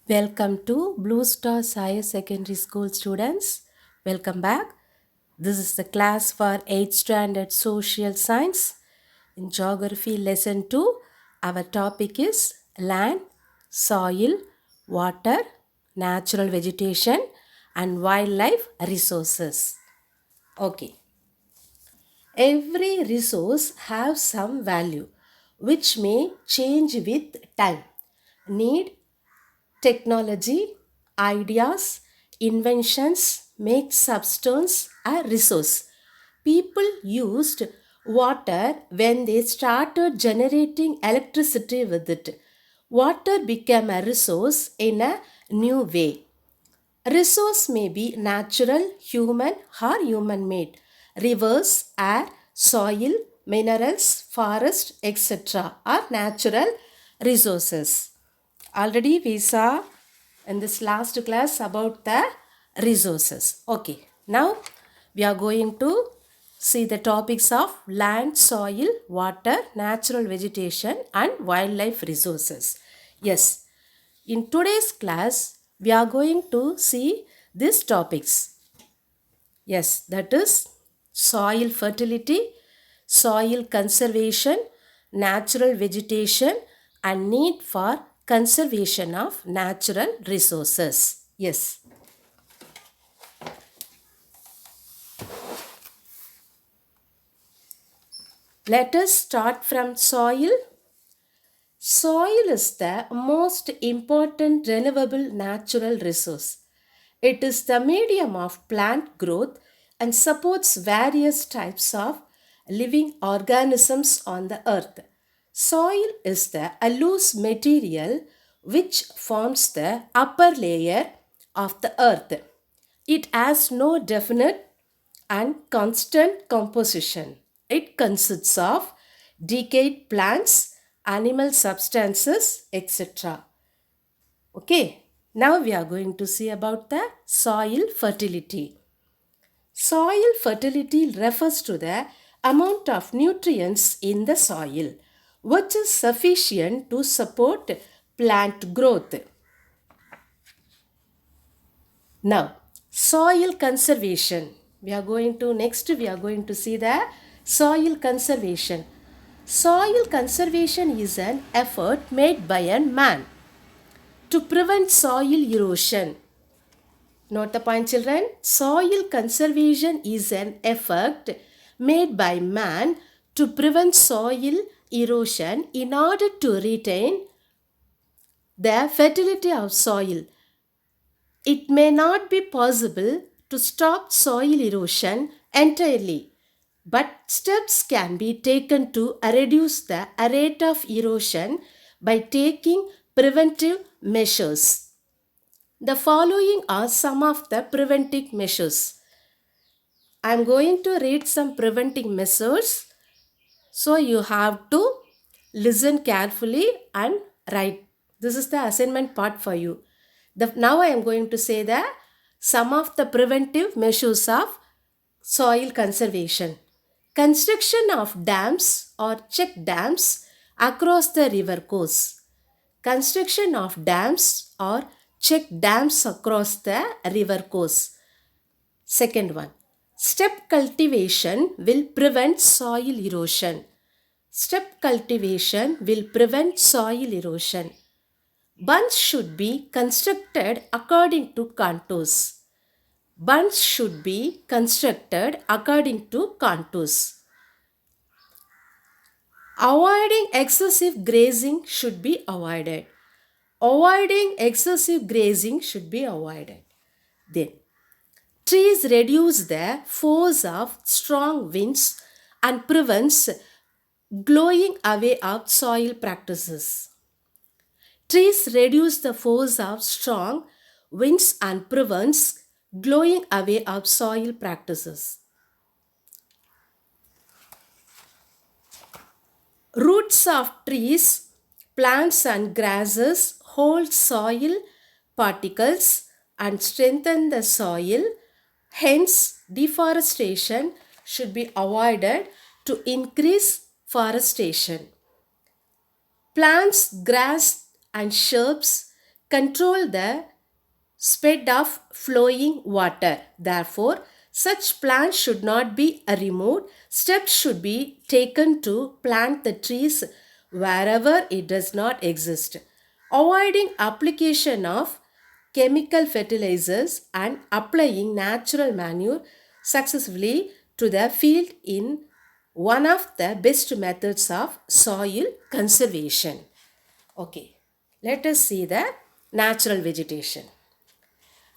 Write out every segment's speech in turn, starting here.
Welcome to Blue Stars Higher Secondary School students. Welcome back. This is the class for 8th standard social science. In geography lesson 2, our topic is land, soil, water, natural vegetation and wildlife resources. Okay. Every resource has some value which may change with time. Need, technology, ideas, inventions make substance a resource. People used water when they started generating electricity with it. Water became a resource in a new way. Resource may be natural, human, or human made. Rivers, air, soil, minerals, forest, etc. are natural resources. Already we saw in this last class about the resources. Okay, now we are going to see the topics of land, soil, water, natural vegetation and wildlife resources. Yes, in today's class, we are going to see these topics. Yes, that is soil fertility, soil conservation, natural vegetation, and need for conservation of natural resources. Yes, let us start from soil. Soil is the most important renewable natural resource. It is the medium of plant growth and supports various types of living organisms on the earth. Soil is the loose material which forms the upper layer of the earth. It has no definite and constant composition. It consists of decayed plants, animal substances, etc. Okay, now we are going to see about the soil fertility. Soil fertility refers to the amount of nutrients in the soil which is sufficient to support plant growth. Now, soil conservation. We are going to see the soil conservation. Soil conservation is an effort made by a man to prevent soil erosion. Note the point, children. Soil conservation is an effort made by man to prevent soil erosion in order to retain the fertility of soil. It may not be possible to stop soil erosion entirely, but steps can be taken to reduce the rate of erosion by taking preventive measures. The following are some of the preventive measures. I am going to read some preventive measures, so you have to listen carefully and write. This is the assignment part for you. Now I am going to say the some of the preventive measures of soil conservation. Construction of dams or check dams across the river course. Construction of dams or check dams across the river course. Second one, step cultivation will prevent soil erosion. Step cultivation will prevent soil erosion. Bunds should be constructed according to contours. Bunds should be constructed according to contours. Avoiding excessive grazing should be avoided. Avoiding excessive grazing should be avoided. Then, trees reduce the force of strong winds and prevents blowing away of soil practices. Trees reduce the force of strong winds and prevents blowing away of soil practices. Roots of trees, plants and grasses hold soil particles and strengthen the soil. Hence, deforestation should be avoided to increase forestation. Plants, grass and shrubs control the speed of flowing water. Therefore, such plants should not be removed. Steps should be taken to plant the trees wherever it does not exist. Avoiding application of chemical fertilizers and applying natural manure successfully to the field in one of the best methods of soil conservation. Okay, let us see the natural vegetation.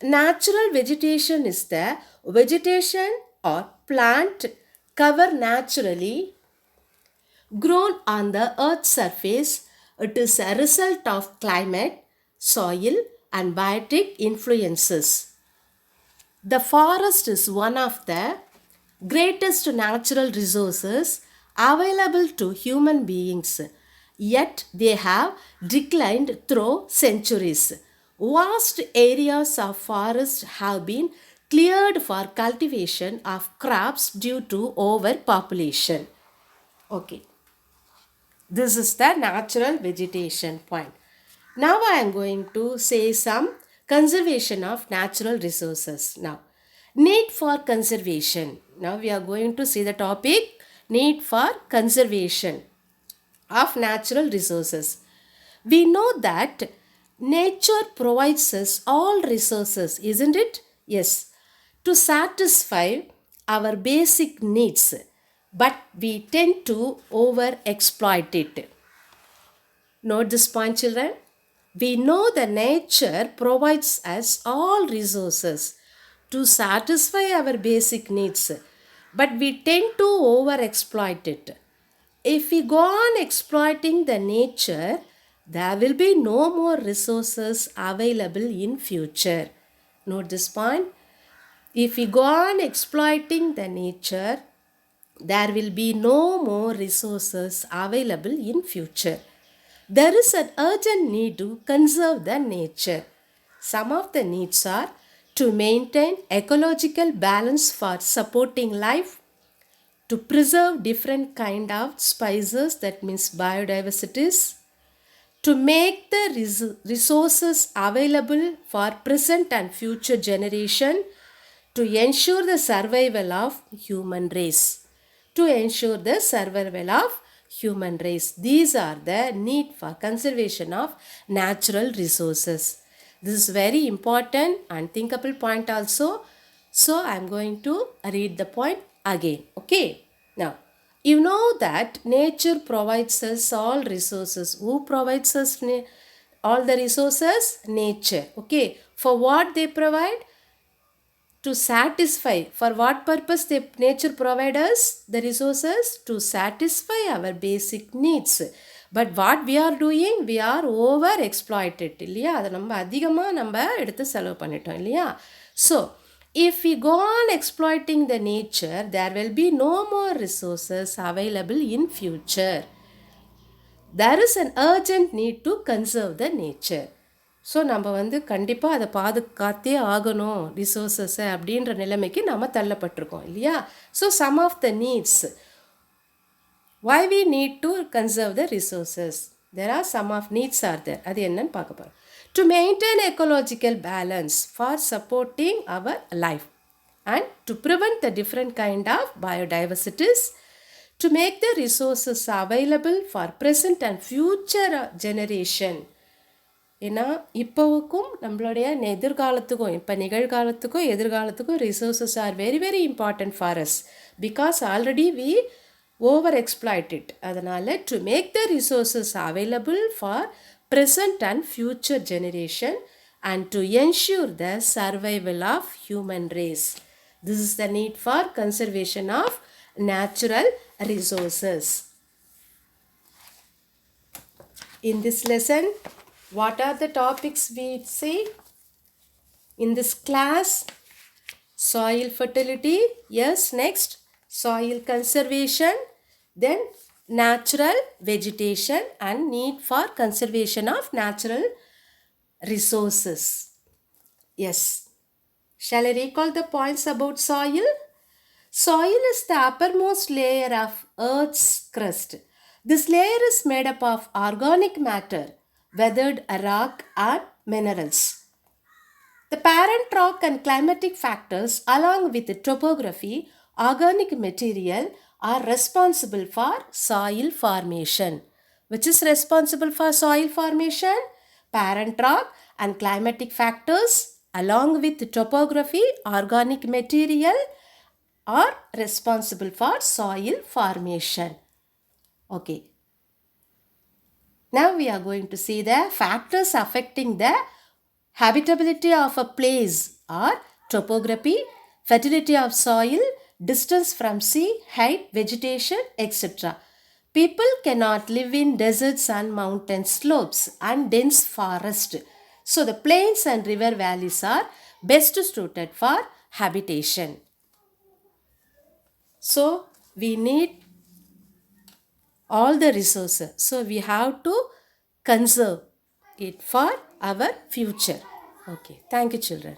Natural vegetation is the vegetation or plant cover naturally grown on the earth's surface. It is a result of climate, soil, and biotic influences. The forest is one of the greatest natural resources available to human beings, yet they have declined through centuries. Vast areas of forest have been cleared for cultivation of crops due to overpopulation. Okay, this is the natural vegetation point. Now I am going to say some conservation of natural resources. Now, need for conservation. Now we are going to see the topic need for conservation of natural resources. We know that nature provides us all resources, isn't it? Yes, to satisfy our basic needs, but we tend to over exploit it. Note this point, children. We know that nature provides us all resources to satisfy our basic needs, but we tend to over exploit it. If we go on exploiting the nature, there will be no more resources available in future. Note this point. If we go on exploiting the nature, there will be no more resources available in future. There is an urgent need to conserve the nature. Some of the needs are to maintain ecological balance for supporting life, to preserve different kind of species, that means biodiversities, to make the resources available for present and future generation, to ensure the survival of human race. To ensure the survival of human race. These are the need for conservation of natural resources. This is very important and thinkable point also. So I am going to read the point again. Okay. Now, you know that nature provides us all resources. Who provides us all the resources? Nature. Okay. For what they provide? To satisfy. For what purpose the nature provide us the resources? To satisfy our basic needs. But what we are doing? We are over exploited இல்லையா? அதை நம்ம அதிகமாக நம்ம எடுத்து செலவு பண்ணிட்டோம் இல்லையா? So, if we go on exploiting the nature, there will be no more resources available in future. There is an urgent need to conserve the nature. So நம்ம கண்டிப்பாக அதை பாதுகாத்தே ஆகணும் ரிசோர்ஸஸை அப்படின்ற நிலைமைக்கு நம்ம தள்ளப்பட்டிருக்கோம் இல்லையா? So some of the needs why we need to conserve the resources. There are some of needs are there. அது என்னன்னு பார்க்க போகிறோம். To maintain ecological balance for supporting our life and to prevent the different kind of biodiversities, to make the resources available for present and future generation. ஏன்னா இப்போவுக்கும் நம்மளுடைய எதிர்காலத்துக்கும் இப்போ நிகழ்காலத்துக்கும் எதிர்காலத்துக்கும் resources are very very important for us because already we over exploit it. அதனால் to make the resources available for present and future generation and to ensure the survival of human race. This is the need for conservation of natural resources. In this lesson, what are the topics we see? In this class, soil fertility, yes, next, soil conservation, then natural vegetation and need for conservation of natural resources. Yes. Shall I recall the points about soil? Soil is the uppermost layer of Earth's crust. This layer is made up of organic matter. weathered rock and minerals. The parent rock and climatic factors, along with the topography, organic material, are responsible for soil formation. Which is responsible for soil formation? Parent rock and climatic factors, along with the topography, organic material, are responsible for soil formation. Okay. Now we are going to see the factors affecting the habitability of a place are topography, fertility of soil, distance from sea, height, vegetation, etc. People cannot live in deserts and mountain slopes and dense forest. So the plains and river valleys are best suited for habitation. So we need all the resources. So we have to conserve it for our future. Okay. Thank you, children.